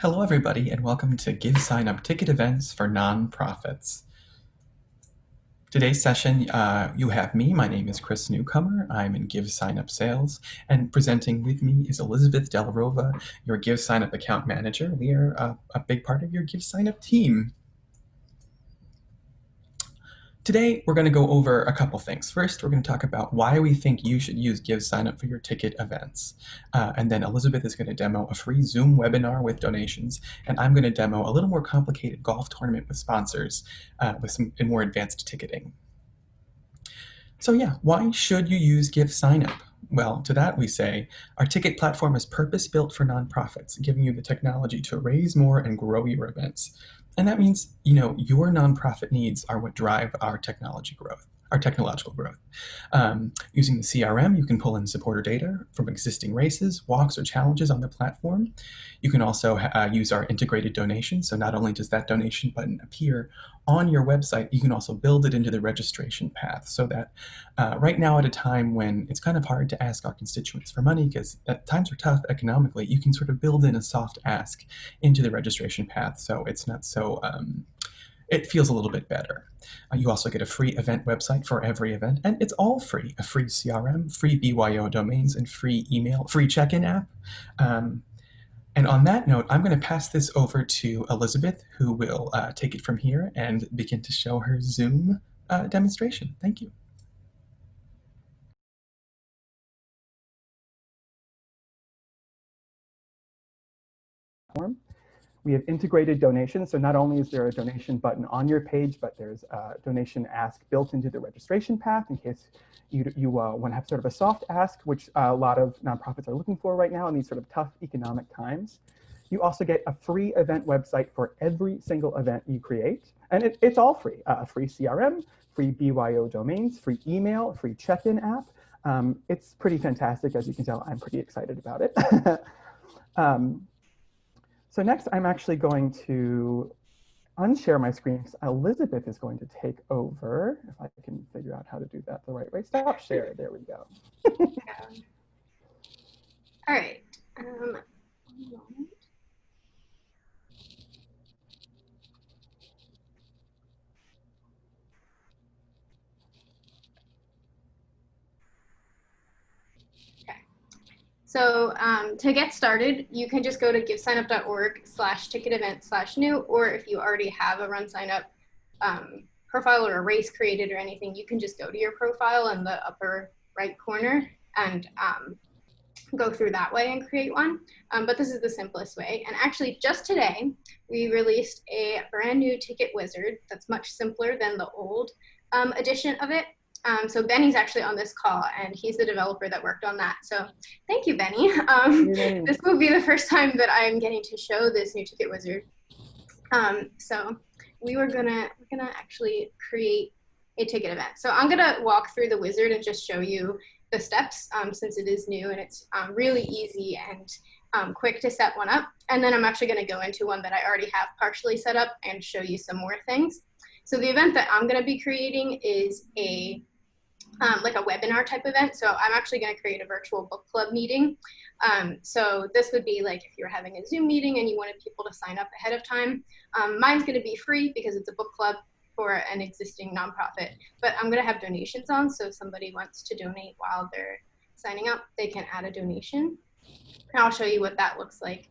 Hello, everybody, and welcome to GiveSignup ticket events for nonprofits. Today's session, you have me. My name is Chris Newcomer. I'm in GiveSignup sales, and presenting with me is Elizabeth Delarova, your GiveSignup account manager. We are a big part of your GiveSignup team. Today, we're going to go over a couple things. First, we're going to talk about why we think you should use GiveSignup for your ticket events. And then Elizabeth is going to demo a free Zoom webinar with donations. And I'm going to demo a little more complicated golf tournament with sponsors with some more advanced ticketing. So yeah, why should you use GiveSignup? Well, to that we say, our ticket platform is purpose-built for nonprofits, giving you the technology to raise more and grow your events. And that means, your nonprofit needs are what drive our technological growth. Using the CRM, you can pull in supporter data from existing races, walks, or challenges on the platform. You can also use our integrated donation. So not only does that donation button appear on your website, you can also build it into the registration path so that right now at a time when it's kind of hard to ask our constituents for money because times are tough economically, you can sort of build in a soft ask into the registration path so it's not so it feels a little bit better. You also get a free event website for every event, and it's all free. A free CRM, free BYO domains, and free email, free check-in app. And on that note, I'm going to pass this over to Elizabeth, who will take it from here and begin to show her Zoom demonstration. Thank you. We have integrated donations, so not only is there a donation button on your page, but there's a donation ask built into the registration path in case you want to have sort of a soft ask, which a lot of nonprofits are looking for right now in these sort of tough economic times. You also get a free event website for every single event you create, and it's all free. Free CRM, free BYO domains, free email, free check-in app. It's pretty fantastic. As you can tell, I'm pretty excited about it. So next, I'm actually going to unshare my screen because Elizabeth is going to take over. If I can figure out how to do that the right way. Stop share. There we go. All right. 1 moment. So to get started, you can just go to givesignup.org/ticket-event/new, or if you already have a RunSignup profile or a race created or anything, you can just go to your profile in the upper right corner and go through that way and create one. But this is the simplest way. And actually, just today, we released a brand new ticket wizard that's much simpler than the old edition of it. So Benny's actually on this call, and he's the developer that worked on that. So thank you, Benny. This will be the first time that I'm getting to show this new ticket wizard. So we're gonna actually create a ticket event. So I'm gonna walk through the wizard and just show you the steps since it is new and it's really easy and quick to set one up. And then I'm actually gonna go into one that I already have partially set up and show you some more things. So the event that I'm gonna be creating is like a webinar type event. So I'm actually going to create a virtual book club meeting. So this would be like if you're having a Zoom meeting and you wanted people to sign up ahead of time. Mine's going to be free because it's a book club for an existing nonprofit, but I'm going to have donations on. So if somebody wants to donate while they're signing up, they can add a donation. And I'll show you what that looks like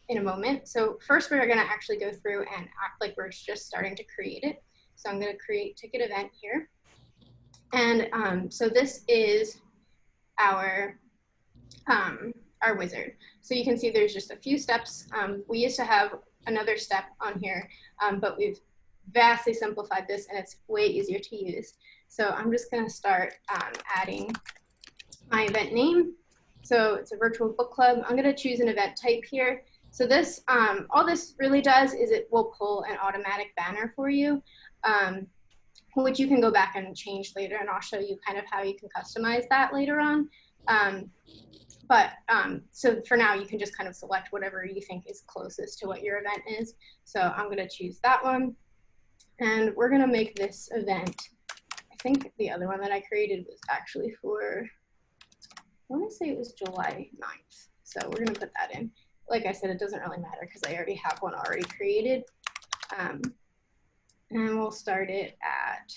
in a moment. So first we're going to actually go through and act like we're just starting to create it. So I'm going to create ticket event here. And so this is our wizard. So you can see there's just a few steps. We used to have another step on here, but we've vastly simplified this and it's way easier to use. So I'm just going to start adding my event name. So it's a virtual book club. I'm going to choose an event type here. So this, all this really does is it will pull an automatic banner for you. Which you can go back and change later, and I'll show you kind of how you can customize that later on. So for now, you can just kind of select whatever you think is closest to what your event is. So I'm going to choose that one, and we're going to make this event. I think the other one that I created was actually for, I want to say it was July 9th. So we're going to put that in. like I said, it doesn't really matter because I already have one already created. And we'll start it at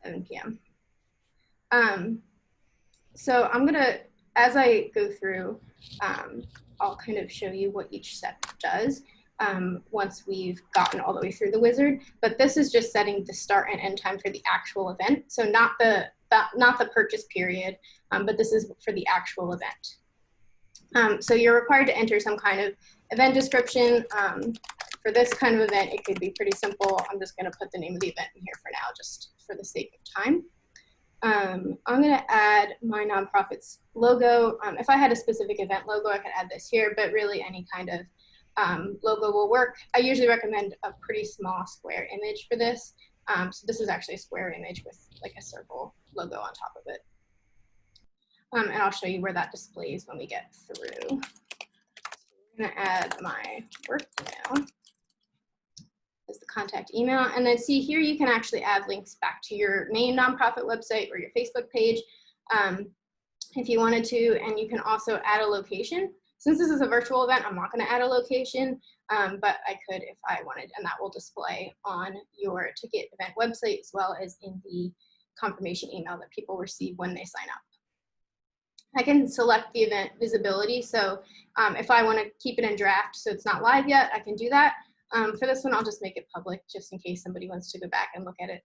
7 p.m. So I'm gonna, as I go through, I'll kind of show you what each step does once we've gotten all the way through the wizard. But this is just setting the start and end time for the actual event. So not the purchase period, but this is for the actual event. So you're required to enter some kind of event description. For this kind of event, it could be pretty simple. I'm just going to put the name of the event in here for now, just for the sake of time. I'm going to add my nonprofit's logo. If I had a specific event logo, I could add this here, but really any kind of logo will work. I usually recommend a pretty small square image for this. So this is actually a square image with like a circle logo on top of it. And I'll show you where that displays when we get through. So I'm going to add my work email as the contact email. And then see here, you can actually add links back to your main nonprofit website or your Facebook page if you wanted to. And you can also add a location. Since this is a virtual event, I'm not going to add a location, but I could if I wanted, and that will display on your ticket event website as well as in the confirmation email that people receive when they sign up. I can select the event visibility, so if I want to keep it in draft so it's not live yet, I can do that. For this one, I'll just make it public just in case somebody wants to go back and look at it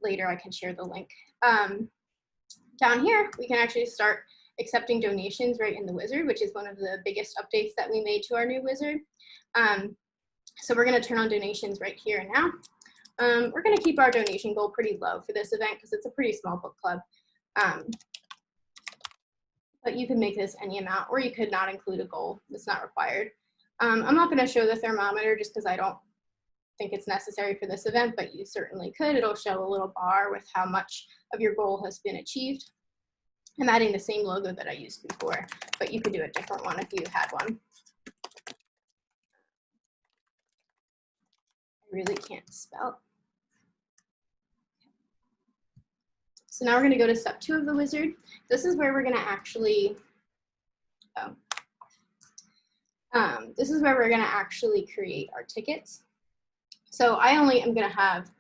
later. I can share the link. Down here, we can actually start accepting donations right in the wizard, which is one of the biggest updates that we made to our new wizard. So we're going to turn on donations right here and now. We're going to keep our donation goal pretty low for this event because it's a pretty small book club. But you can make this any amount, or you could not include a goal. It's not required. I'm not going to show the thermometer just because I don't think it's necessary for this event, but you certainly could. It'll show a little bar with how much of your goal has been achieved. I'm adding the same logo that I used before, but you could do a different one if you had one. I really can't spell. So now we're going to go to step 2 of the wizard. This is where we're going to actually, this is where we're going to actually create our tickets. So I only am going to have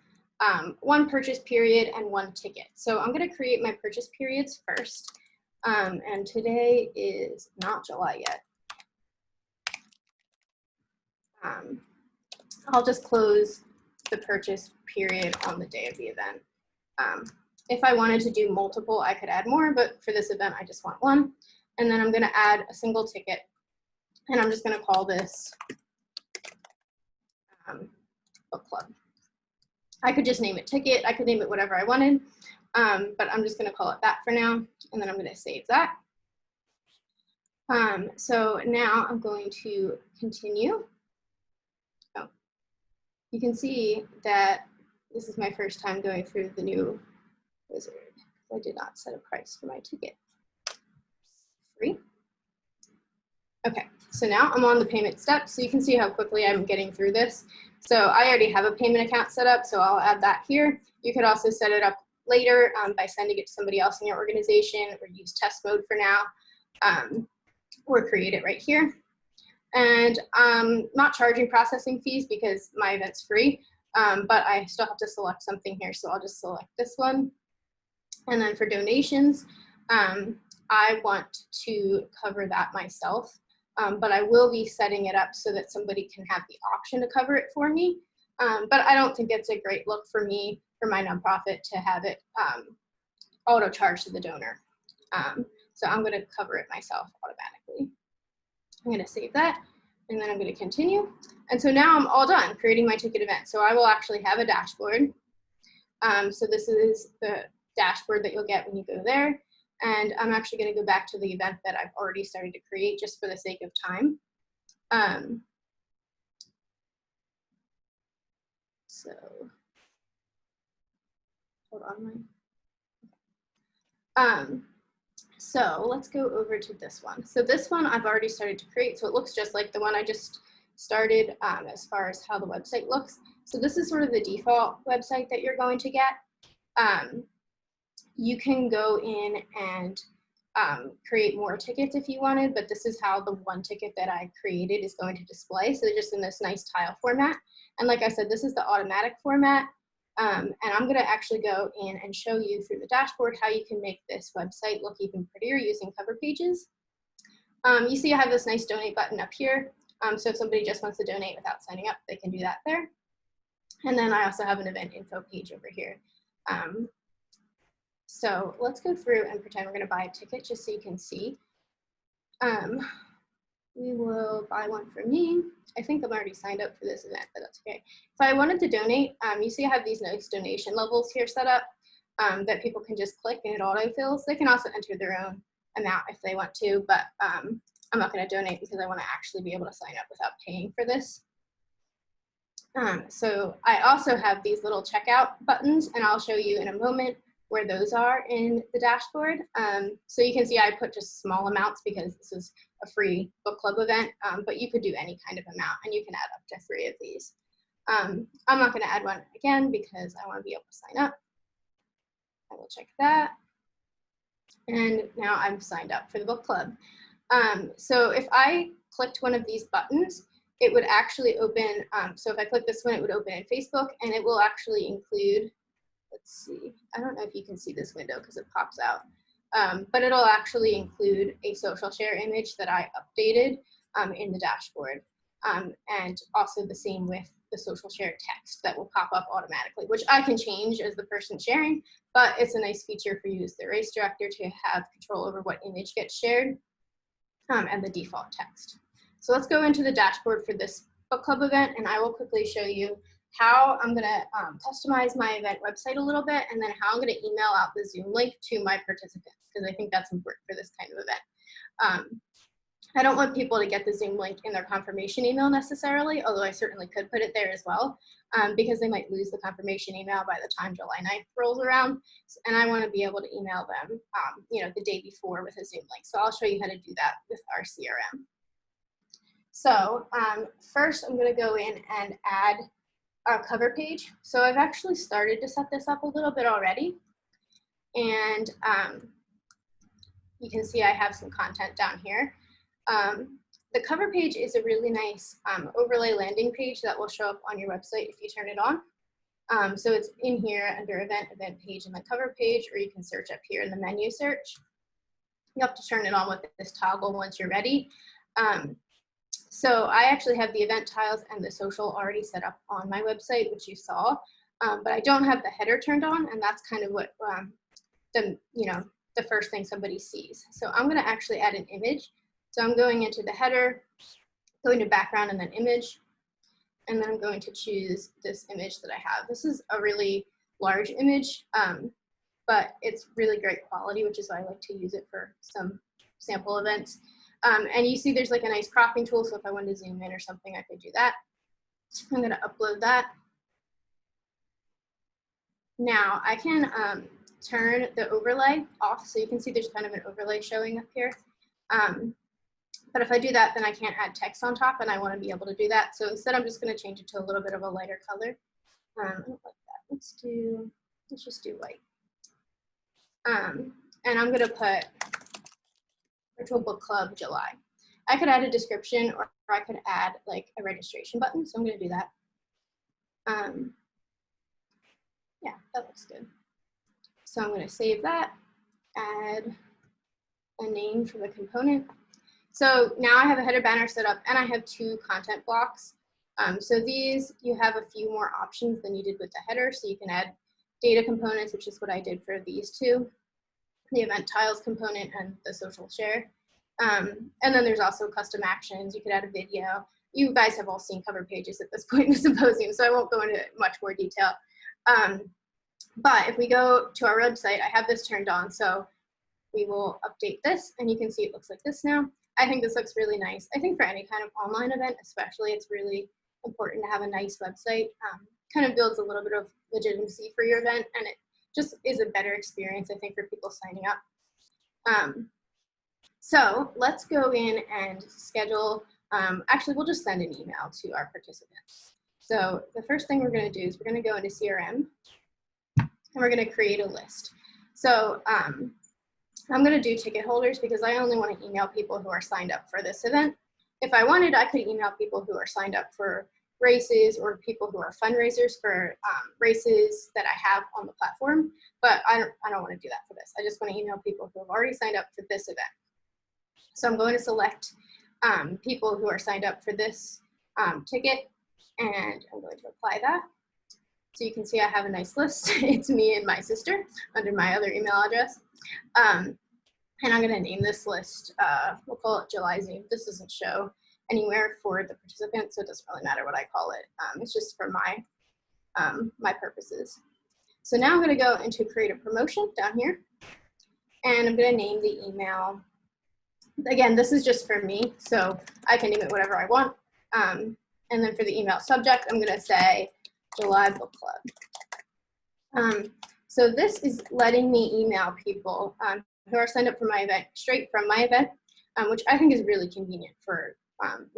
one purchase period and one ticket. So I'm going to create my purchase periods first. And today is not July yet. I'll just close the purchase period on the day of the event. If I wanted to do multiple, I could add more, but for this event, I just want one. And then I'm going to add a single ticket, and I'm just going to call this book club. I could just name it ticket. I could name it whatever I wanted, but I'm just going to call it that for now, and then I'm going to save that. So now I'm going to continue. Oh, you can see that this is my first time going through the new wizard. I did not set a price for my ticket. Free. Okay, so now I'm on the payment step, so you can see how quickly I'm getting through this. So I already have a payment account set up, so I'll add that here. You could also set it up later by sending it to somebody else in your organization, or use test mode for now, or create it right here. And I'm not charging processing fees because my event's free, but I still have to select something here, so I'll just select this one. And then for donations, I want to cover that myself, but I will be setting it up so that somebody can have the option to cover it for me. But I don't think it's a great look for me, for my nonprofit, to have it auto charged to the donor. So I'm going to cover it myself automatically. I'm going to save that, and then I'm going to continue. And so now I'm all done creating my ticket event. So I will actually have a dashboard. So this is the dashboard that you'll get when you go there. And I'm actually going to go back to the event that I've already started to create just for the sake of time. So hold on. So let's go over to this one. So this one I've already started to create, so it looks just like the one I just started as far as how the website looks. So this is sort of the default website that you're going to get. You can go in and create more tickets if you wanted, but this is how the one ticket that I created is going to display. So they're just in this nice tile format. And like I said, this is the automatic format. And I'm going to actually go in and show you through the dashboard how you can make this website look even prettier using cover pages. You see I have this nice donate button up here. So if somebody just wants to donate without signing up, they can do that there. And then I also have an event info page over here. So let's go through and pretend we're going to buy a ticket just so you can see. We will buy one for me. I think I'm already signed up for this event, but that's okay. If I wanted to donate, you see I have these nice donation levels here set up that people can just click and it autofills. They can also enter their own amount if they want to, but I'm not going to donate because I want to actually be able to sign up without paying for this. So I also have these little checkout buttons, and I'll show you in a moment where those are in the dashboard. So you can see I put just small amounts because this is a free book club event, but you could do any kind of amount and you can add up to 3 of these. I'm not going to add one again because I want to be able to sign up. I will check that. And now I'm signed up for the book club. So if I clicked one of these buttons, it would actually open, so if I click this one, it would open in Facebook, and it will actually include, let's see, I don't know if you can see this window because it pops out, but it'll actually include a social share image that I updated in the dashboard. And also the same with the social share text that will pop up automatically, which I can change as the person sharing, but it's a nice feature for you as the race director to have control over what image gets shared and the default text. So let's go into the dashboard for this book club event, and I will quickly show you how I'm going to customize my event website a little bit, and then how I'm going to email out the Zoom link to my participants, because I think that's important for this kind of event. I don't want people to get the Zoom link in their confirmation email necessarily, although I certainly could put it there as well, because they might lose the confirmation email by the time July 9th rolls around, and I want to be able to email them the day before with a Zoom link. So I'll show you how to do that with our CRM. So first I'm going to go in and add our cover page. So I've actually started to set this up a little bit already. And you can see I have some content down here. The cover page is a really nice overlay landing page that will show up on your website if you turn it on. So it's in here under event page, and the cover page, or you can search up here in the menu search. You have to turn it on with this toggle once you're ready. So I actually have the event tiles and the social already set up on my website, which you saw, but I don't have the header turned on, and that's kind of what the first thing somebody sees. So I'm going to actually add an image. So I'm going into the header, going to background and then image, and then I'm going to choose this image that I have. This is a really large image, but it's really great quality, which is why I like to use it for some sample events. And you see there's like a nice cropping tool, so if I wanted to zoom in or something, I could do that. I'm going to upload that. Now I can turn the overlay off, so you can see there's kind of an overlay showing up here. But if I do that, then I can't add text on top, and I want to be able to do that. So instead, I'm just going to change it to a little bit of a lighter color. I don't like that. Let's just do white. And I'm going to put Virtual Book Club July. I could add a description, or I could add like a registration button. So I'm going to do that. Yeah, that looks good. So I'm going to save that, add a name for the component. So now I have a header banner set up, and I have 2 content blocks. So these, you have a few more options than you did with the header. So you can add data components, which is what I did for these 2, the event tiles component and the social share. And then there's also custom actions. You could add a video. You guys have all seen cover pages at this point in the symposium, so I won't go into much more detail. But if we go to our website, I have this turned on, so we will update this, and you can see it looks like this now. I think this looks really nice. I think for any kind of online event, especially, it's really important to have a nice website. Kind of builds a little bit of legitimacy for your event, and it just is a better experience, I think, for people signing up. So let's go in and schedule. Actually, we'll just send an email to our participants. So the first thing we're going to do is we're going to go into CRM, and we're going to create a list. So I'm going to do ticket holders because I only want to email people who are signed up for this event. If I wanted, I could email people who are signed up for races or people who are fundraisers for races that I have on the platform, but I don't want to do that for this. I just want to email people who have already signed up for this event. So I'm going to select people who are signed up for this ticket, and I'm going to apply that. So you can see I have a nice list. It's me and my sister under my other email address. And I'm going to name this list, we'll call it July Zoom. This doesn't show anywhere for the participants, so it doesn't really matter what I call it. It's just for my, my purposes. So now I'm going to go into create a promotion down here, and I'm going to name the email. Again, this is just for me, so I can name it whatever I want. And then for the email subject, I'm going to say July Book Club. So this is letting me email people who are signed up for my event straight from my event, which I think is really convenient for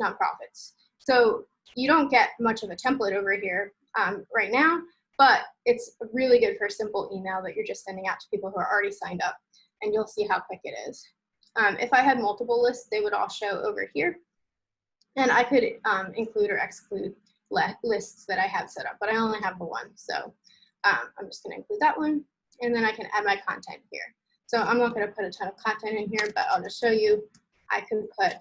nonprofits. So you don't get much of a template over here right now, but it's really good for a simple email that you're just sending out to people who are already signed up, and you'll see how quick it is. If I had multiple lists, they would all show over here, and I could include or exclude lists that I have set up, but I only have the one, so I'm just going to include that one, and then I can add my content here. So I'm not going to put a ton of content in here, but I'll just show you. I can put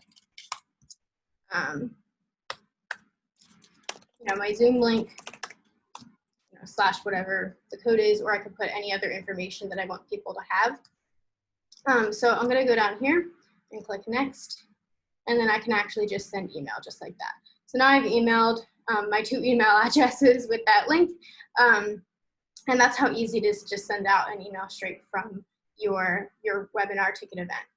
you know, my Zoom link, you know, / whatever the code is, or I could put any other information that I want people to have. So I'm going to go down here and click next, and then I can actually just send email just like that. So now I've emailed my 2 email addresses with that link, and that's how easy it is to just send out an email straight from your webinar ticket event.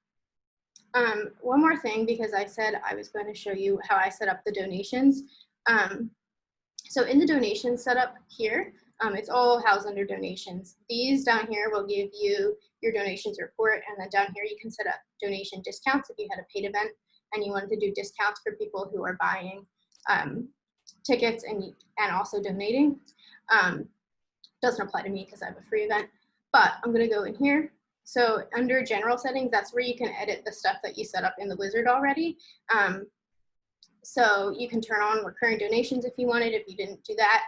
One more thing, because I said I was going to show you how I set up the donations. So in the donation setup here, it's all housed under donations. These down here will give you your donations report, and then down here you can set up donation discounts if you had a paid event and you wanted to do discounts for people who are buying tickets and also donating. Doesn't apply to me because I have a free event, but I'm going to go in here. So under general settings, that's where you can edit the stuff that you set up in the wizard already. So you can turn on recurring donations if you wanted. If you didn't do that,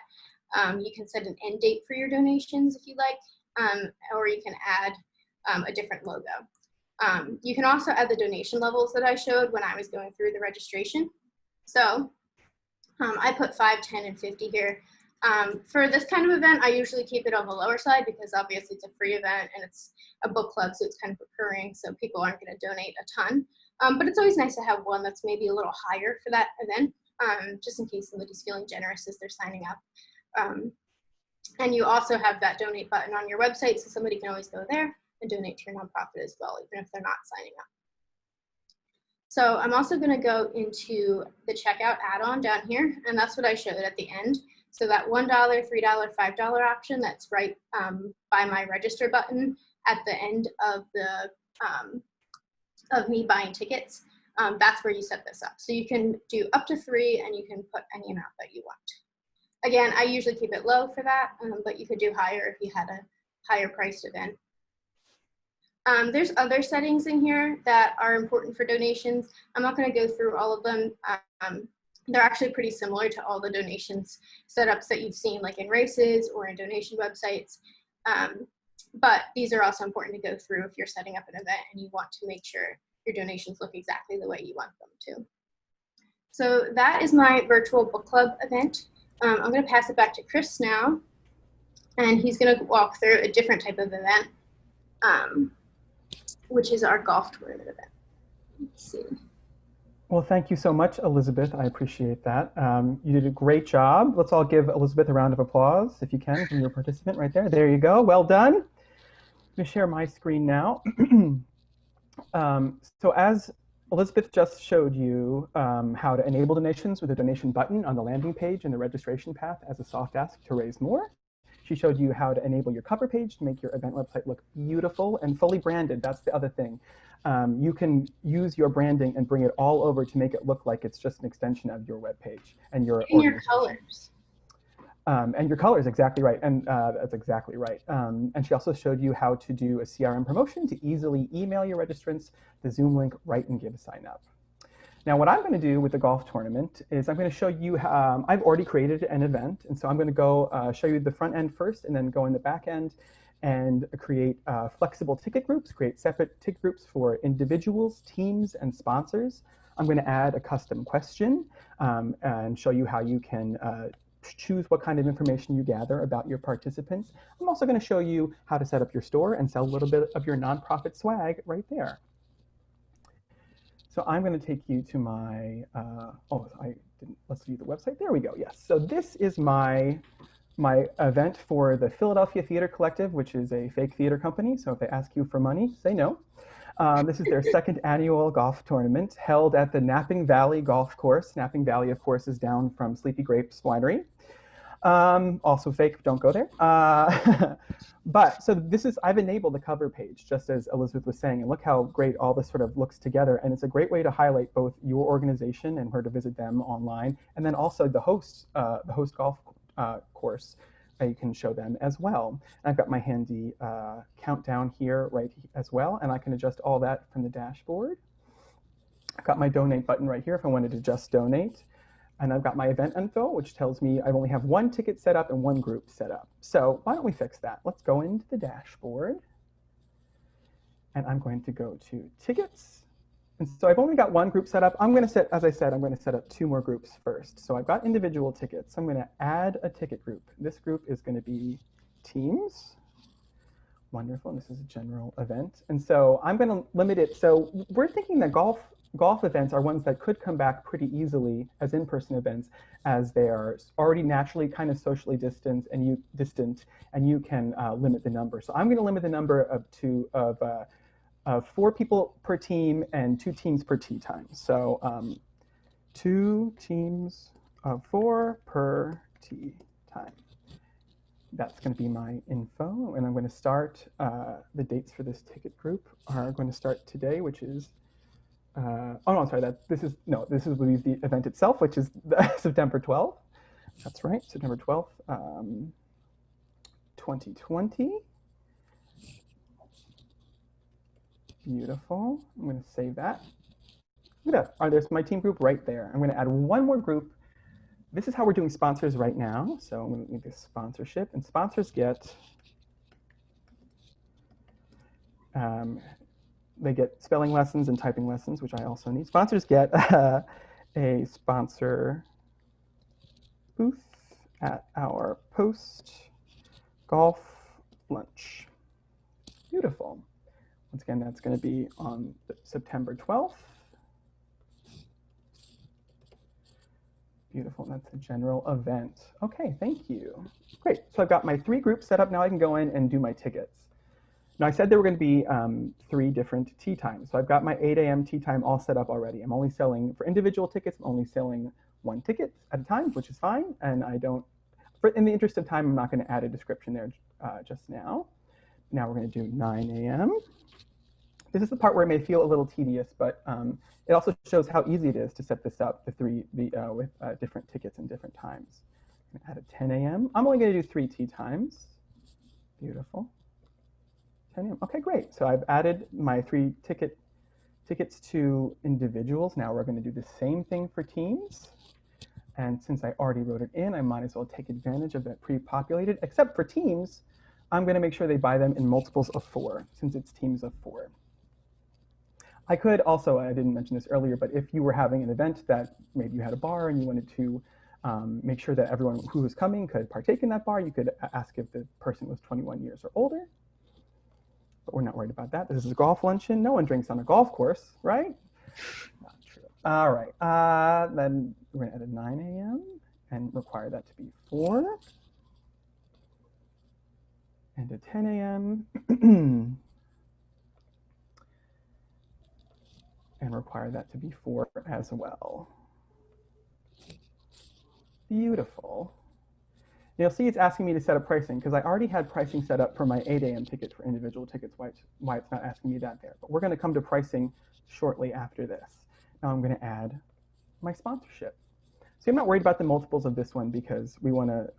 you can set an end date for your donations if you like, or you can add a different logo. You can also add the donation levels that I showed when I was going through the registration. So I put 5, 10, and 50 here. For this kind of event, I usually keep it on the lower side because obviously it's a free event and it's a book club, so it's kind of recurring, so people aren't going to donate a ton. But it's always nice to have one that's maybe a little higher for that event, just in case somebody's feeling generous as they're signing up. And you also have that donate button on your website, so somebody can always go there and donate to your nonprofit as well, even if they're not signing up. So I'm also going to go into the checkout add-on down here, and that's what I showed at the end. So that $1, $3, $5 option that's right by my register button at the end of the of me buying tickets, that's where you set this up. So you can do up to 3, and you can put any amount that you want. Again, I usually keep it low for that, but you could do higher if you had a higher priced event. There's other settings in here that are important for donations. I'm not going to go through all of them. They're actually pretty similar to all the donations setups that you've seen, like in races or in donation websites. But these are also important to go through if you're setting up an event and you want to make sure your donations look exactly the way you want them to. So that is my virtual book club event. I'm going to pass it back to Chris now, and he's going to walk through a different type of event, which is our golf tournament event. Let's see. Well, thank you so much, Elizabeth. I appreciate that. You did a great job. Let's all give Elizabeth a round of applause, if you can, from your participant right there. There you go. Well done. I'm going to share my screen now. So as Elizabeth just showed you how to enable donations with a donation button on the landing page and the registration path as a soft ask to raise more. She showed you how to enable your cover page to make your event website look beautiful and fully branded. That's the other thing. You can use your branding and bring it all over to make it look like it's just an extension of your web page and your colors. And your color is exactly right, and that's exactly right. And she also showed you how to do a CRM promotion to easily email your registrants the Zoom link right in GiveSignup. Now, what I'm going to do with the golf tournament is I'm going to show you, I've already created an event, and so I'm going to go show you the front end first and then go in the back end and create flexible ticket groups, create separate ticket groups for individuals, teams, and sponsors. I'm going to add a custom question and show you how you can choose what kind of information you gather about your participants. I'm also going to show you how to set up your store and sell a little bit of your nonprofit swag right there. So I'm going to take you to my, let's view the website. There we go, yes. So this is my event for the Philadelphia Theater Collective, which is a fake theater company. So if they ask you for money, say no. This is their second annual golf tournament held at the Napping Valley Golf Course. Napping Valley, of course, is down from Sleepy Grapes Winery. Also fake, don't go there. But so this is, I've enabled the cover page, just as Elizabeth was saying, and look how great all this sort of looks together. And it's a great way to highlight both your organization and where to visit them online, and then also the host golf course. You can show them as well. And I've got my handy countdown here right as well, and I can adjust all that from the dashboard. I've got my donate button right here if I wanted to just donate. And I've got my event info, which tells me I only have one ticket set up and one group set up. So why don't we fix that? Let's go into the dashboard. And I'm going to go to tickets. And so I've only got one group set up. I'm going to set, as I said, I'm going to set up 2 more groups first. So I've got individual tickets. I'm going to add a ticket group. This group is going to be teams. Wonderful. And this is a general event. And so I'm going to limit it. So we're thinking that golf events are ones that could come back pretty easily as in-person events, as they are already naturally kind of socially distant, and you can limit the number. So I'm going to limit the number of 4 people per team and 2 teams per tee time. So 2 teams of 4 per tee time. That's going to be my info, and I'm going to start the dates for this ticket group are going to start today, which is oh no, sorry. This is the event itself, which is September 12th. That's right, September 12th, 2020. Beautiful. I'm going to save that. Look at that. There's my team group right there. I'm going to add one more group. This is how we're doing sponsors right now. So I'm going to make this sponsorship, and sponsors get. They get spelling lessons and typing lessons, which I also need. Sponsors get a sponsor booth at our post golf lunch. Beautiful. Once again, that's going to be on September 12th. Beautiful. That's a general event. Okay, thank you. Great. So I've got my 3 groups set up. Now I can go in and do my tickets. Now, I said there were going to be 3 different tee times. So I've got my 8 a.m. tee time all set up already. I'm only selling, for individual tickets, I'm only selling 1 ticket at a time, which is fine. And I don't, in the interest of time, I'm not going to add a description there just now. Now we're going to do 9 a.m. This is the part where it may feel a little tedious, but it also shows how easy it is to set this up, with different tickets and different times. I'm going to add a 10 a.m. I'm only going to do 3 tee times. Beautiful. 10 a.m. Okay, great. So I've added my 3 tickets to individuals. Now we're going to do the same thing for teams. And since I already wrote it in, I might as well take advantage of that pre-populated. Except for teams, I'm going to make sure they buy them in multiples of 4, since it's teams of 4. I could also, I didn't mention this earlier, but if you were having an event that maybe you had a bar and you wanted to make sure that everyone who was coming could partake in that bar, you could ask if the person was 21 years or older. But we're not worried about that. This is a golf luncheon. No one drinks on a golf course, right? Not true. All right. Then we're going to add a 9 a.m. and require that to be 4. And a 10 a.m. and require that to be 4 as well. Beautiful. You'll see it's asking me to set up pricing because I already had pricing set up for my 8 a.m. ticket for individual tickets, why it's not asking me that there. But we're going to come to pricing shortly after this. Now I'm going to add my sponsorship. So I'm not worried about the multiples of this one because we want to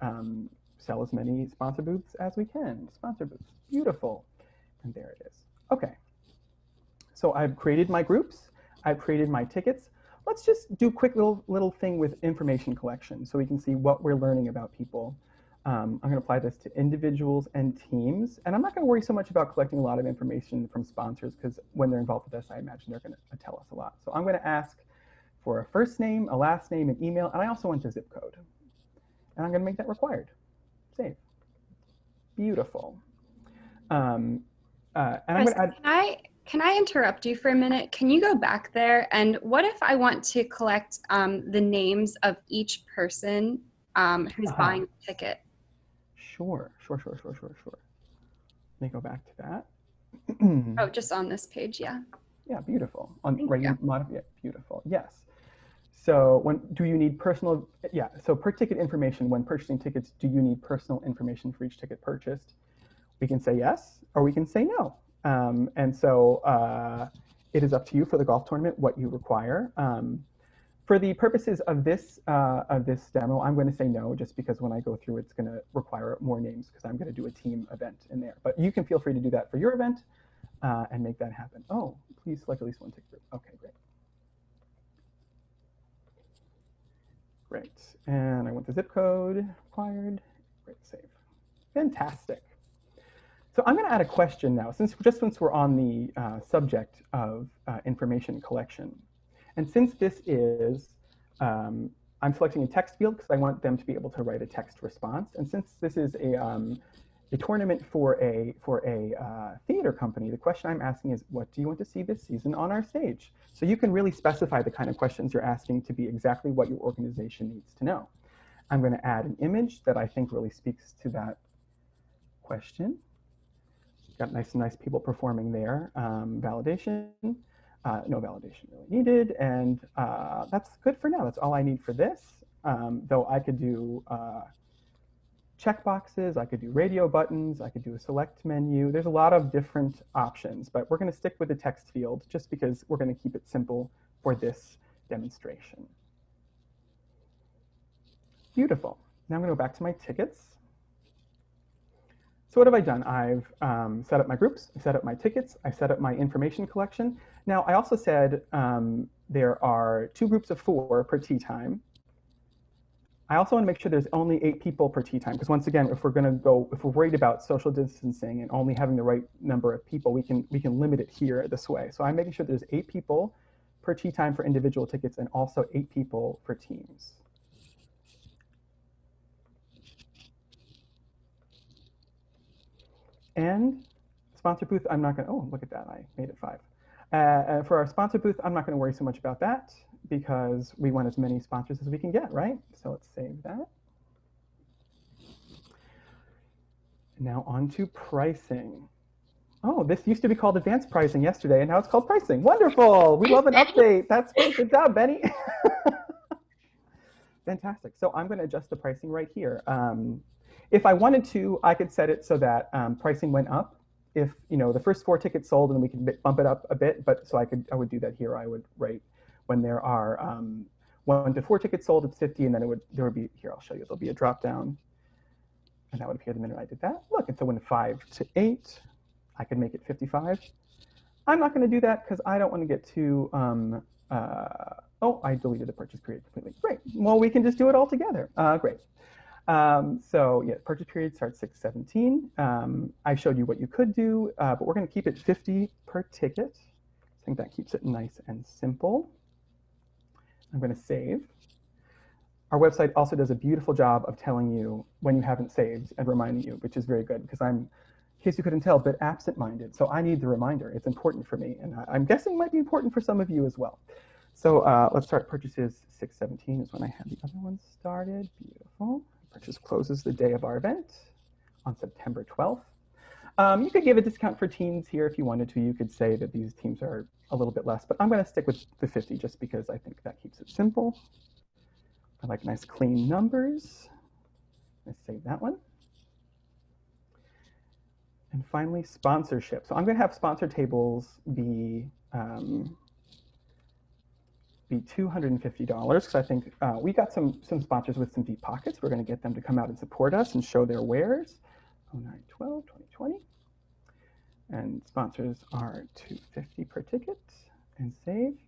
sell as many sponsor booths as we can. Sponsor booths, beautiful. And there it is. Okay. So I've created my groups. I've created my tickets. Let's just do a quick little thing with information collection so we can see what we're learning about people. I'm going to apply this to individuals and teams. And I'm not going to worry so much about collecting a lot of information from sponsors because when they're involved with us, I imagine they're going to tell us a lot. So I'm going to ask for a first name, a last name, an email, and I also want a zip code. And I'm going to make that required. Save. Beautiful. And Chris, I'm going to add. Can I interrupt you for a minute? Can you go back there? And what if I want to collect the names of each person who's buying a ticket? Sure. Let me go back to that. Oh, just on this page, yeah. Yeah, beautiful. Yeah, beautiful. Yes. So do you need personal? Yeah. So per ticket information, when purchasing tickets, do you need personal information for each ticket purchased? We can say yes, or we can say no. And so it is up to you for the golf tournament what you require. For the purposes of this demo, I'm going to say no, just because when I go through, it's going to require more names because I'm going to do a team event in there. But you can feel free to do that for your event and make that happen. Oh, please select at least one ticket group. Okay, great. Great. And I want the zip code required. Great, save. Fantastic. So I'm going to add a question now, since we're on the subject of information collection. And since this is, I'm selecting a text field because I want them to be able to write a text response. And since this is a tournament for a theater company, the question I'm asking is, what do you want to see this season on our stage? So you can really specify the kind of questions you're asking to be exactly what your organization needs to know. I'm going to add an image that I think really speaks to that question. Got nice people performing there. Validation. No validation really needed, and that's good for now. That's all I need for this. Though I could do checkboxes, I could do radio buttons, I could do a select menu. There's a lot of different options, but we're going to stick with the text field just because we're going to keep it simple for this demonstration. Beautiful. Now I'm going to go back to my tickets. So what have I done? I've set up my groups, I've set up my tickets, I've set up my information collection. Now I also said there are 2 groups of 4 per tee time. I also want to make sure there's only 8 people per tee time, because once again, if we're worried about social distancing and only having the right number of people, we can limit it here this way. So I'm making sure there's 8 people per tee time for individual tickets and also 8 people for teams. And sponsor booth, I'm not going to, oh, look at that, I made it 5. For our sponsor booth, I'm not going to worry so much about that because we want as many sponsors as we can get, right? So let's save that. Now on to pricing. Oh, this used to be called advanced pricing yesterday, and now it's called pricing. Wonderful. We love an update. That's great. Good job, Benny. Fantastic. So I'm going to adjust the pricing right here. If I wanted to, I could set it so that pricing went up. If the first 4 tickets sold, and we could bump it up a bit. But so I would do that here. I would write when there are 1 to 4 tickets sold, it's 50, and then there would be here. I'll show you. There'll be a drop down, and that would appear the minute I did that. Look, and so when 5 to 8, I could make it 55. I'm not going to do that because I don't want to get too. Oh, I deleted the purchase period completely. Great. Well, we can just do it all together. Great. So yeah, purchase period starts 6/17. I showed you what you could do, but we're going to keep it 50 per ticket. I think that keeps it nice and simple. I'm going to save. Our website also does a beautiful job of telling you when you haven't saved and reminding you, which is very good because I'm, in case you couldn't tell, a bit absent-minded. So I need the reminder. It's important for me, and I'm guessing it might be important for some of you as well. So let's start purchases 6/17 is when I had the other one started. Beautiful. Purchase closes the day of our event on September 12th. You could give a discount for teams here if you wanted to. You could say that these teams are a little bit less, but I'm going to stick with the 50 just because I think that keeps it simple. I like nice clean numbers. Let's save that one. And finally, sponsorship. So I'm going to have sponsor tables be be $250 because I think we got some sponsors with some deep pockets. We're going to get them to come out and support us and show their wares. 09/12, 2020. And sponsors are $250 per ticket, and save.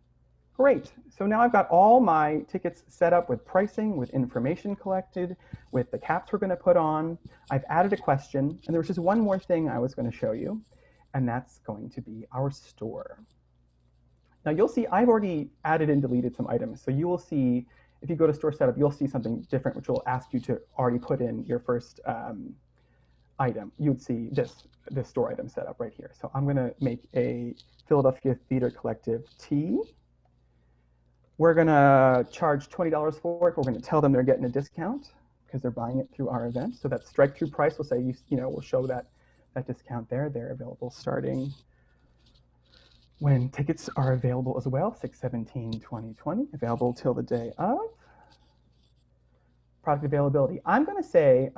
Great. So now I've got all my tickets set up with pricing, with information collected, with the caps we're going to put on. I've added a question, and there's just one more thing I was going to show you, and that's going to be our store. Now you'll see I've already added and deleted some items. So you will see, if you go to store setup, you'll see something different, which will ask you to already put in your first item. You'd see this store item setup right here. So I'm going to make a Philadelphia Theater Collective tee. We're going to charge $20 for it. We're going to tell them they're getting a discount because they're buying it through our event. So that strike-through price will say, we'll show that discount there. They're available starting when tickets are available as well, 6/17/2020, available till the day of. Product availability. I'm going to say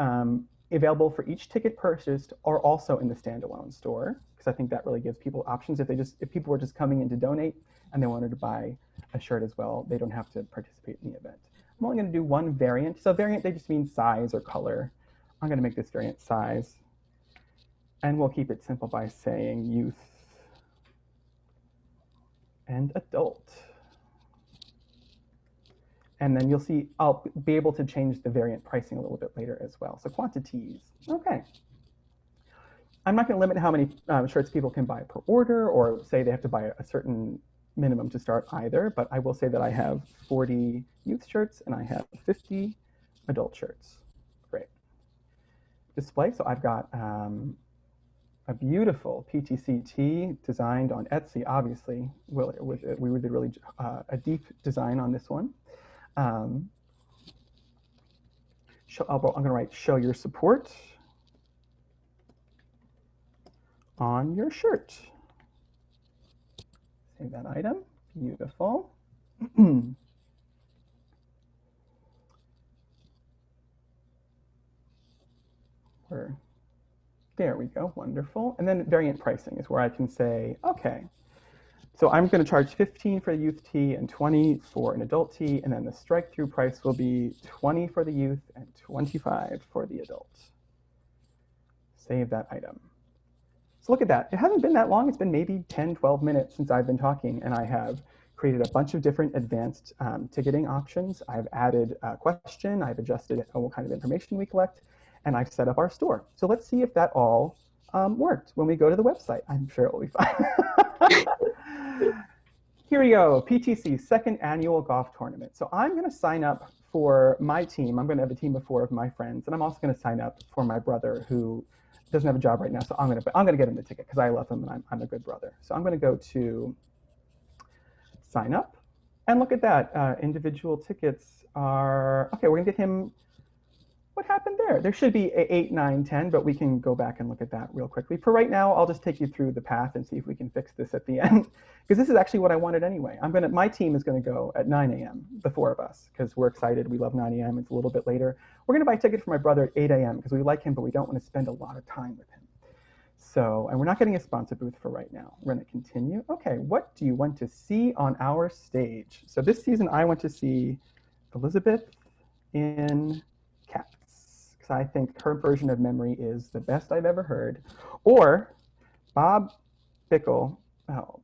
available for each ticket purchased or also in the standalone store, because I think that really gives people options. If people were just coming in to donate and they wanted to buy a shirt as well, they don't have to participate in the event. I'm only going to do one variant. So variant, they just mean size or color. I'm going to make this variant size. And we'll keep it simple by saying youth and adult. And then you'll see I'll be able to change the variant pricing a little bit later as well. So quantities. Okay. I'm not going to limit how many shirts people can buy per order or say they have to buy a certain minimum to start either, but I will say that I have 40 youth shirts and I have 50 adult shirts. Great. Display. So I've got a beautiful PTC tee designed on Etsy, obviously. We did really a deep design on this one. I'm going to write show your support on your shirt. Save that item. Beautiful. There we go. Wonderful. And then variant pricing is where I can say, okay, so I'm going to charge 15 for the youth tee and 20 for an adult tee, and then the strike-through price will be 20 for the youth and 25 for the adult. Save that item. So look at that. It hasn't been that long. It's been maybe 10, 12 minutes since I've been talking, and I have created a bunch of different advanced ticketing options. I've added a question. I've adjusted what kind of information we collect, and I've set up our store. So let's see if that all worked when we go to the website. I'm sure it will be fine. Here we go, PTC second annual golf tournament. So I'm going to sign up for my team. I'm going to have a team of 4 of my friends, and I'm also going to sign up for my brother who doesn't have a job right now. So I'm going to get him the ticket because I love him and I'm a good brother. So I'm going to go to sign up, and look at that. Individual tickets are okay. We're going to get him. What happened there? There should be 8, 9, 10, but we can go back and look at that real quickly. For right now, I'll just take you through the path and see if we can fix this at the end, because this is actually what I wanted anyway. My team is going to go at 9 a.m., the 4 of us, because we're excited. We love 9 a.m. It's a little bit later. We're going to buy a ticket for my brother at 8 a.m. because we like him, but we don't want to spend a lot of time with him. So, and we're not getting a sponsor booth for right now. We're going to continue. Okay, what do you want to see on our stage? So this season, I want to see Elizabeth in Cats. I think her version of Memory is the best I've ever heard. Or Bob Bickle. Oh,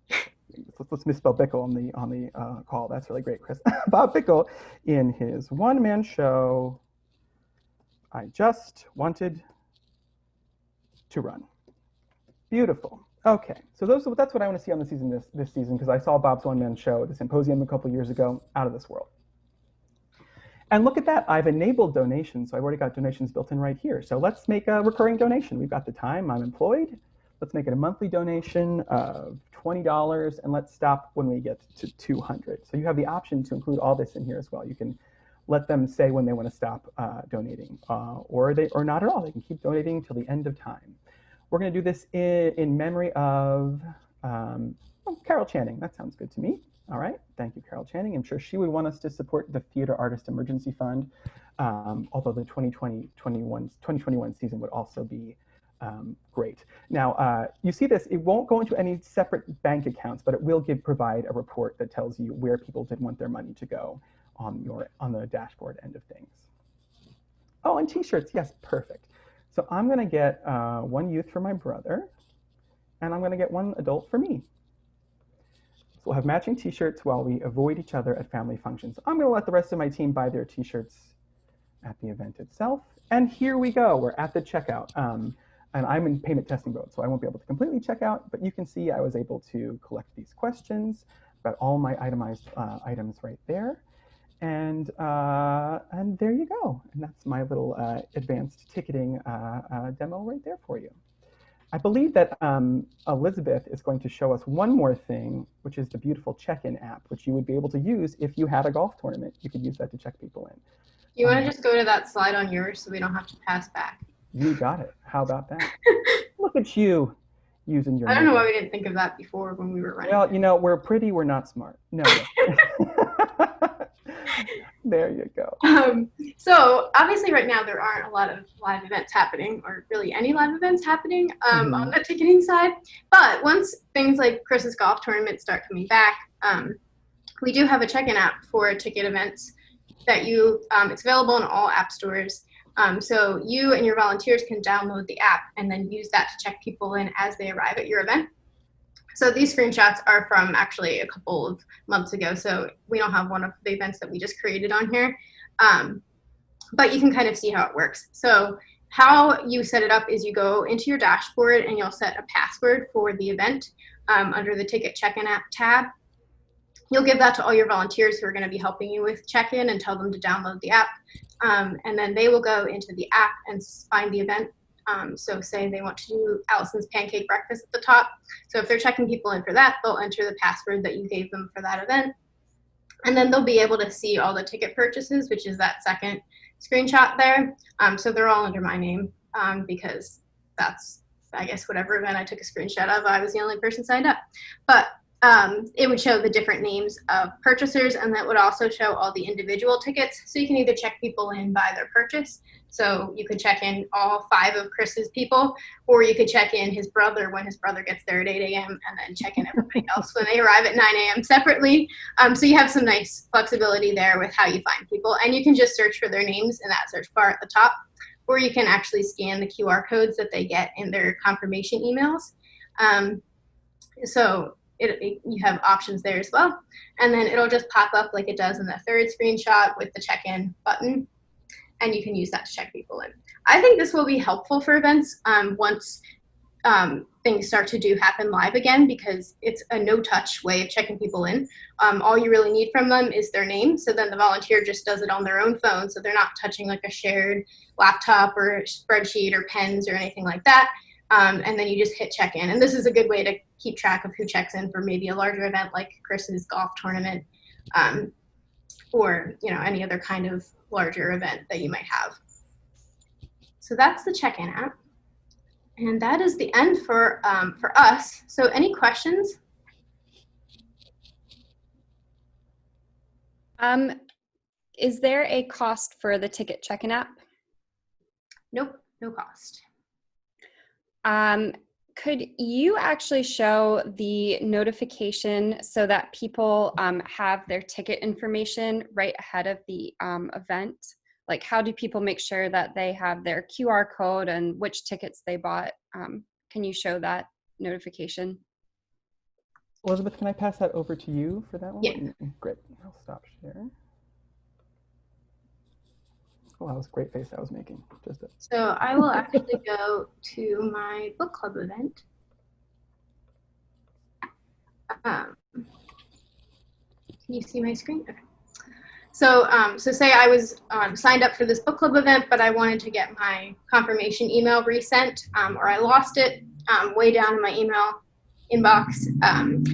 let's misspell Bickle on the call. That's really great, Chris. Bob Bickle in his one-man show, I Just Wanted to Run. Beautiful. Okay, so that's what I want to see on the season this season, because I saw Bob's one-man show at the Symposium a couple years ago. Out of this world. And look at that, I've enabled donations. So I've already got donations built in right here. So let's make a recurring donation. We've got the time, I'm employed. Let's make it a monthly donation of $20, and let's stop when we get to 200. So you have the option to include all this in here as well. You can let them say when they want to stop donating, or not at all. They can keep donating until the end of time. We're going to do this in memory of Carol Channing. That sounds good to me. All right, thank you, Carol Channing. I'm sure she would want us to support the Theater Artist Emergency Fund, although the 2021 season would also be Great. Now, you see this, it won't go into any separate bank accounts, but it will provide a report that tells you where people did want their money to go on the dashboard end of things. Oh, and T-shirts, yes, perfect. So I'm gonna get one youth for my brother, and I'm gonna get one adult for me. So we'll have matching T-shirts while we avoid each other at family functions. I'm gonna let the rest of my team buy their T-shirts at the event itself. And here we go, we're at the checkout. And I'm in payment testing mode, so I won't be able to completely check out, but you can see I was able to collect these questions, got all my itemized items right there. And there you go. And that's my little advanced ticketing demo right there for you. I believe that Elizabeth is going to show us one more thing, which is the beautiful Checkin app, which you would be able to use if you had a golf tournament. You could use that to check people in. You want to just go to that slide on yours so we don't have to pass back? You got it. How about that? Look at you using your. I don't know why we didn't think of that before when we were running. Well, you know, we're pretty, we're not smart. No. There you go. So obviously right now there aren't a lot of live events happening, or really any live events happening on the ticketing side. But once things like Chris's golf tournament start coming back, we do have a check-in app for ticket events that it's available in all app stores. So you and your volunteers can download the app and then use that to check people in as they arrive at your event. So these screenshots are from actually a couple of months ago, so we don't have one of the events that we just created on here. But you can kind of see how it works. So how you set it up is you go into your dashboard and you'll set a password for the event under the Ticket Check-in App tab. You'll give that to all your volunteers who are going to be helping you with check-in and tell them to download the app. And then they will go into the app and find the event. So say they want to do Allison's Pancake Breakfast at the top. So if they're checking people in for that, they'll enter the password that you gave them for that event. And then they'll be able to see all the ticket purchases, which is that second screenshot there. So they're all under my name because that's, I guess, whatever event I took a screenshot of, I was the only person signed up. But it would show the different names of purchasers, and that would also show all the individual tickets. So you can either check people in by their purchase. So you could check in all 5 of Chris's people, or you could check in his brother when his brother gets there at 8 a.m. and then check in everybody else when they arrive at 9 a.m. separately. So you have some nice flexibility there with how you find people. And you can just search for their names in that search bar at the top, or you can actually scan the QR codes that they get in their confirmation emails. So you have options there as well. And then it'll just pop up like it does in the third screenshot with the check-in button. And you can use that to check people in. I think this will be helpful for events once things start to happen live again, because it's a no-touch way of checking people in. All you really need from them is their name. So then the volunteer just does it on their own phone. So they're not touching like a shared laptop or spreadsheet or pens or anything like that. And then you just hit check in. And this is a good way to keep track of who checks in for maybe a larger event like Chris's golf tournament, or any other kind of larger event that you might have. So that's the check-in app. And that is the end for us. So any questions? Is there a cost for the ticket check-in app? Nope, no cost. Could you actually show the notification so that people have their ticket information right ahead of the event? Like, how do people make sure that they have their QR code and which tickets they bought? Can you show that notification? Elizabeth, can I pass that over to you for that one? Yeah. Great. I'll stop share. Oh, that was a great face I was making. So I will actually go to my book club event. Can you see my screen? Okay. So, so say I was signed up for this book club event, but I wanted to get my confirmation email resent, or I lost it way down in my email inbox.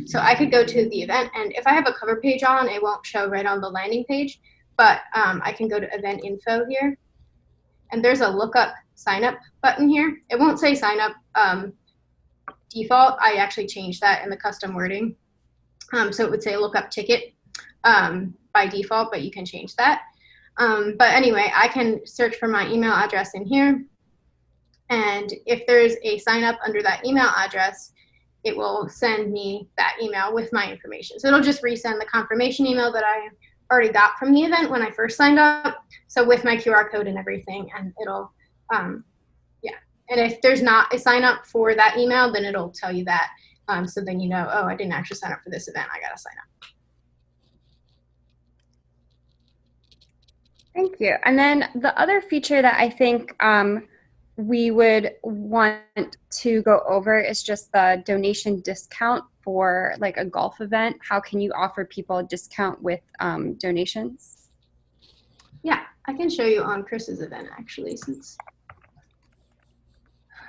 So I could go to the event, and if I have a cover page on, it won't show right on the landing page. But I can go to event info here, and there's a lookup sign up button here. It won't say sign up default. I actually changed that in the custom wording. So it would say lookup ticket by default, but you can change that. But anyway, I can search for my email address in here, And if there's a sign up under that email address, it will send me that email with my information. So it'll just resend the confirmation email that I already got from the event when I first signed up. So with my QR code and everything, and it'll, yeah. And if there's not a sign up for that email, then it'll tell you that. So then you know, oh, I didn't actually sign up for this event. I got to sign up. Thank you. And then the other feature that I think we would want to go over is just the donation discount for like a golf event. How can you offer people a discount with donations? Yeah, I can show you on Chris's event actually, since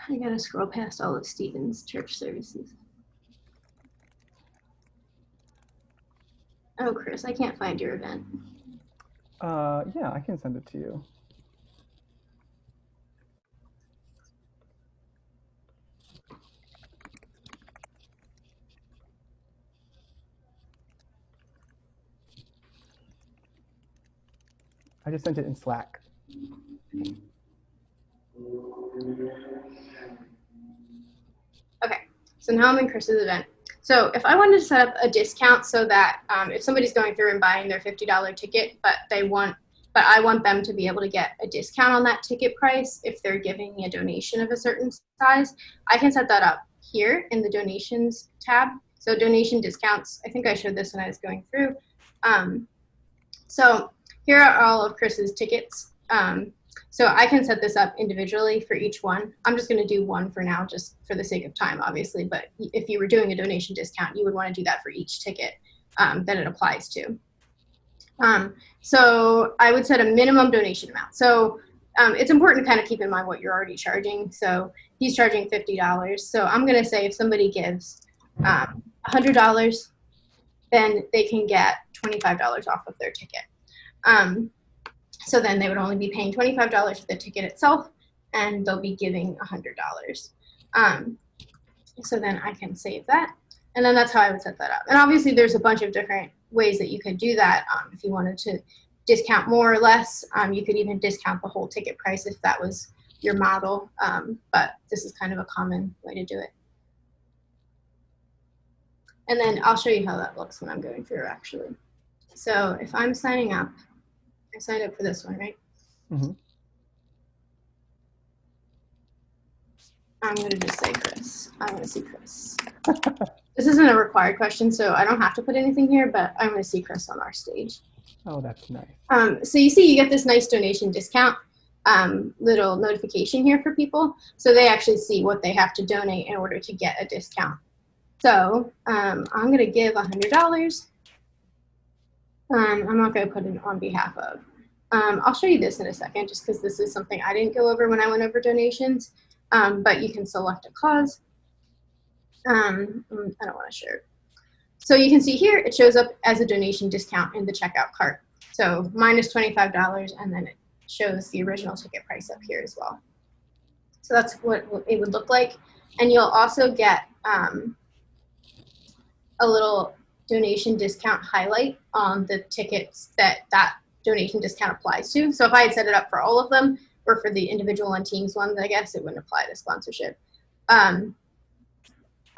I gotta scroll past all of Stephen's church services. Oh, Chris, I can't find your event. Yeah, I can send it to you. I just sent it in Slack. Okay, so now I'm in Chris's event. So if I wanted to set up a discount so that if somebody's going through and buying their $50 ticket, but I want them to be able to get a discount on that ticket price if they're giving me a donation of a certain size, I can set that up here in the donations tab. So donation discounts, I think I showed this when I was going through. So here are all of Chris's tickets. So I can set this up individually for each one. I'm just going to do one for now, just for the sake of time, obviously. But if you were doing a donation discount, you would want to do that for each ticket that it applies to. So I would set a minimum donation amount. So it's important to kind of keep in mind what you're already charging. So he's charging $50. So I'm going to say if somebody gives $100, then they can get $25 off of their ticket. So then they would only be paying $25 for the ticket itself, and they'll be giving $100. So then I can save that, and then that's how I would set that up. And obviously there's a bunch of different ways that you could do that. If you wanted to discount more or less, you could even discount the whole ticket price if that was your model, but this is kind of a common way to do it. And then I'll show you how that looks when I'm going through actually. So if I'm signing up, I signed up for this one, right? Mm-hmm. I'm going to just say Chris. I want to see Chris. This isn't a required question, so I don't have to put anything here, but I want to see Chris on our stage. Oh, that's nice. So you see you get this nice donation discount little notification here for people. So they actually see what they have to donate in order to get a discount. So I'm going to give $100. I'm not going to put it on behalf of. I'll show you this in a second, just because this is something I didn't go over when I went over donations. But you can select a cause. I don't want to share it. So you can see here, it shows up as a donation discount in the checkout cart. So minus $25, and then it shows the original ticket price up here as well. So that's what it would look like. And you'll also get a little donation discount highlight on the tickets that donation discount applies to. So if I had set it up for all of them, or for the individual and teams ones, I guess it wouldn't apply to sponsorship.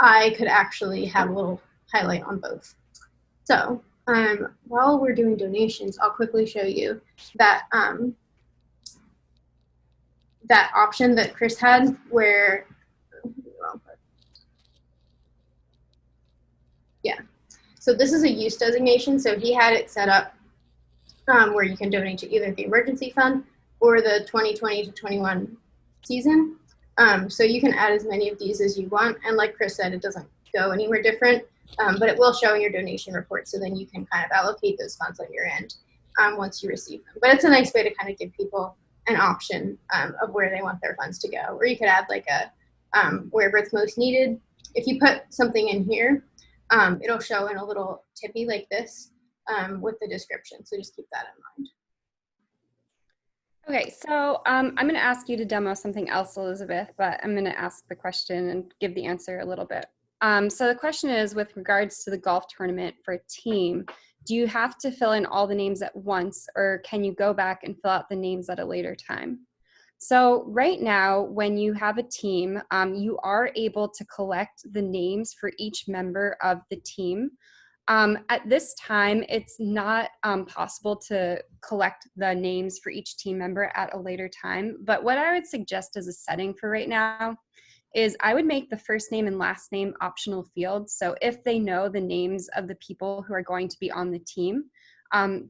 I could actually have a little highlight on both. So while we're doing donations, I'll quickly show you that that option that Chris had where, yeah. So this is a use designation. So he had it set up where you can donate to either the emergency fund or the 2020 to 21 season. So you can add as many of these as you want. And like Chris said, it doesn't go anywhere different, but it will show in your donation report. So then you can kind of allocate those funds on your end once you receive them. But it's a nice way to kind of give people an option of where they want their funds to go. Or you could add like a wherever it's most needed. If you put something in here, it'll show in a little tippy like this with the description. So just keep that in mind. Okay, so I'm going to ask you to demo something else, Elizabeth, but I'm going to ask the question and give the answer a little bit. So the question is, with regards to the golf tournament for a team, do you have to fill in all the names at once, or can you go back and fill out the names at a later time? So right now, when you have a team, you are able to collect the names for each member of the team. At this time, it's not possible to collect the names for each team member at a later time. But what I would suggest as a setting for right now is I would make the first name and last name optional fields. So if they know the names of the people who are going to be on the team,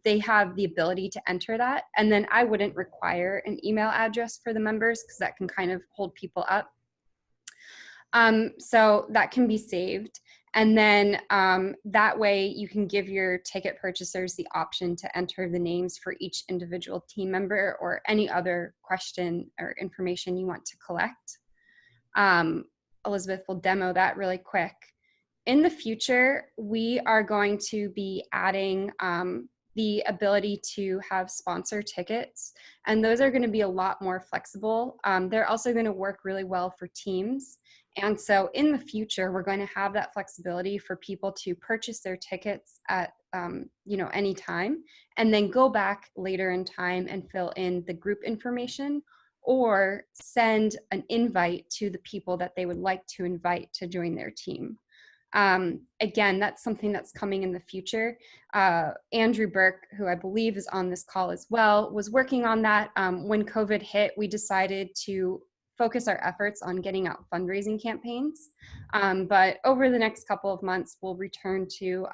they have the ability to enter that. And then I wouldn't require an email address for the members because that can kind of hold people up. So that can be saved. And then that way you can give your ticket purchasers the option to enter the names for each individual team member or any other question or information you want to collect. Elizabeth will demo that really quick. In the future, we are going to be adding the ability to have sponsor tickets, and those are going to be a lot more flexible. They're also going to work really well for teams. And so in the future, we're going to have that flexibility for people to purchase their tickets at any time, and then go back later in time and fill in the group information or send an invite to the people that they would like to invite to join their team. Again, that's something that's coming in the future. Andrew Burke, who I believe is on this call as well, was working on that. When COVID hit, we decided to focus our efforts on getting out fundraising campaigns. But over the next couple of months, we'll return to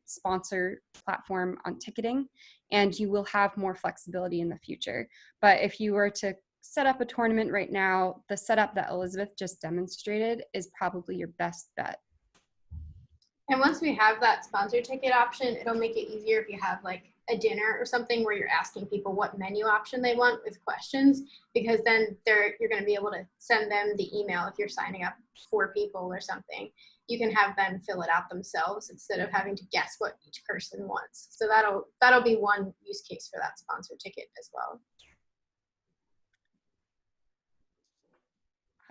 sponsor platform on ticketing, and you will have more flexibility in the future. But if you were to set up a tournament right now, the setup that Elizabeth just demonstrated is probably your best bet. And once we have that sponsor ticket option, it'll make it easier if you have like a dinner or something where you're asking people what menu option they want with questions, because then you're going to be able to send them the email if you're signing up 4 people or something. You can have them fill it out themselves instead of having to guess what each person wants. So that'll be one use case for that sponsor ticket as well.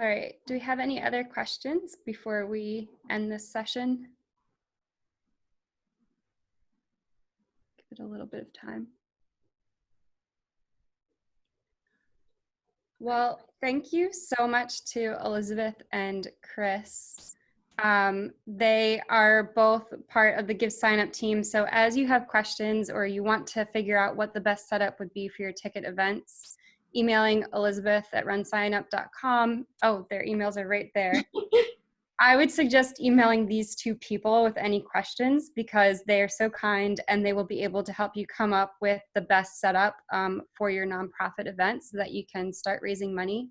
All right, do we have any other questions before we end this session? Give it a little bit of time. Well, thank you so much to Elizabeth and Chris. They are both part of the GiveSignup team. So as you have questions or you want to figure out what the best setup would be for your ticket events, emailing Elizabeth at runsignup.com. Oh, their emails are right there. I would suggest emailing these 2 people with any questions because they are so kind and they will be able to help you come up with the best setup for your nonprofit event so that you can start raising money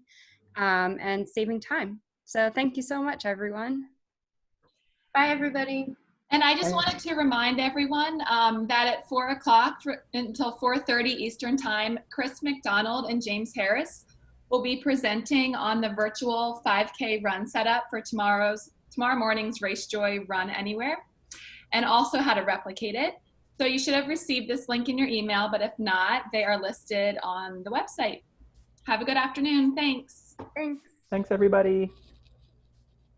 and saving time. So thank you so much, everyone. Bye, everybody. And I just wanted to remind everyone that at 4 o'clock until 4:30 Eastern Time, Chris McDonald and James Harris will be presenting on the virtual 5K run setup for tomorrow morning's Race Joy Run Anywhere, and also how to replicate it. So you should have received this link in your email, but if not, they are listed on the website. Have a good afternoon. Thanks. Thanks. Thanks, everybody.